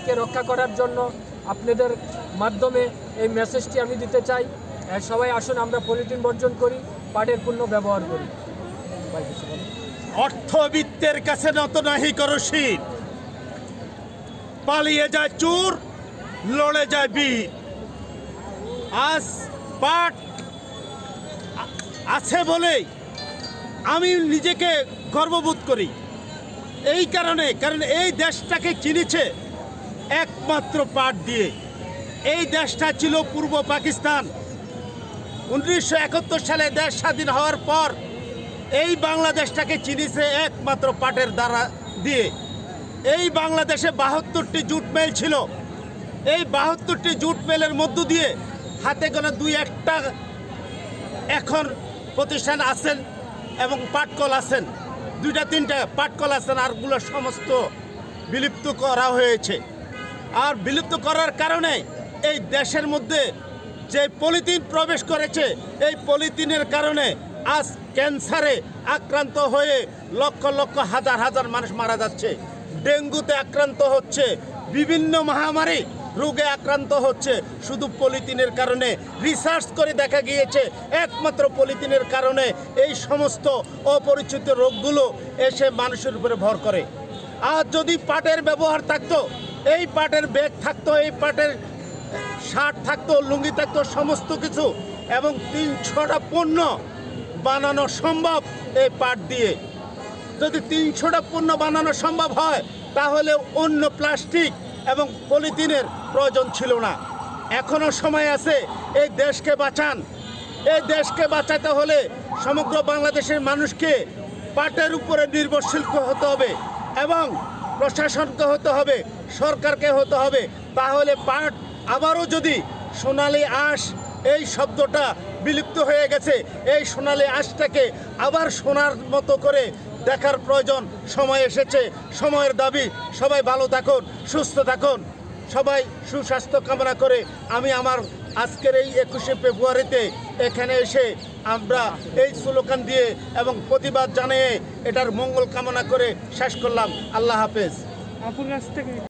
দেশকে রক্ষা করার জন্য আপনাদের মাধ্যমে এই মেসেজটি আমি দিতে চাই। সবাই আসুন আমরা পলিথিন বর্জন করি, পাটের পণ্য ব্যবহার করি। অর্থবিত্তের কাছে নত নাহি করো শির, পালিয়ে যায় চোর, লড়ে যায় বীর। আজ পাট আছে বলেই আমি নিজেকে গর্ববোধ করি। এই কারণ এই দেশটাকে চিনেছে একমাত্র পাট দিয়ে। এই দেশটা ছিল পূর্ব পাকিস্তান। 1971 সালে দেশ স্বাধীন হওয়ার পর এই বাংলাদেশটাকে চিনেছে একমাত্র পাটের দ্বারা দিয়ে। এই বাংলাদেশে 72টি জুট মিল ছিল। এই 72টি জুট মিলের মধ্য দিয়ে হাতে গোনা 2-1টা এখন প্রতিষ্ঠান আছেন এবং পাটকল আছেন, 2-3টা পাটকল আছেন, আরগুলো সমস্ত বিলুপ্ত করা হয়েছে। আর বিলুপ্ত করার কারণে এই দেশের মধ্যে যে পলিথিন প্রবেশ করেছে, এই পলিথিনের কারণে আজ ক্যান্সারে আক্রান্ত হয়ে লক্ষ লক্ষ হাজার হাজার মানুষ মারা যাচ্ছে, ডেঙ্গুতে আক্রান্ত হচ্ছে, বিভিন্ন মহামারী রোগে আক্রান্ত হচ্ছে শুধু পলিথিনের কারণে। রিসার্চ করে দেখা গিয়েছে একমাত্র পলিথিনের কারণে এই সমস্ত অপরিচিত রোগগুলো এসে মানুষের উপরে ভর করে। আর যদি পাটের ব্যবহার থাকতো, এই পাটের ব্যাগ থাকতো, এই পাটের শার্ট থাকতো, লুঙ্গি থাকতো, সমস্ত কিছু, এবং 300টা পণ্য বানানো সম্ভব এই পাট দিয়ে। যদি 300টা পণ্য বানানো সম্ভব হয় তাহলে অন্য প্লাস্টিক এবং পলিথিনের প্রয়োজন ছিল না। এখনও সময় আছে, এই দেশকে বাঁচান। এই দেশকে বাঁচাতে হলে সমগ্র বাংলাদেশের মানুষকে পাটের উপরে নির্ভরশীল হতে হবে এবং প্রশাসনকে হতে হবে, সরকারকে হতে হবে। তাহলে পাট আবারও যদি সোনালী আঁশ, এই শব্দটা বিলুপ্ত হয়ে গেছে, এই সোনালী আঁশটাকে আবার সোনার মতো করে দেখার প্রয়োজন সময় এসেছে, সময়ের দাবি। সবাই ভালো থাকুন, সুস্থ থাকুন, সবাই সুস্বাস্থ্য কামনা করে আমি আমার আজকের এই 21শে ফেব্রুয়ারিতে এখানে এসে আমরা এই স্লোগান দিয়ে এবং প্রতিবাদ জানিয়ে এটার মঙ্গল কামনা করে শেষ করলাম। আল্লাহ হাফেজ।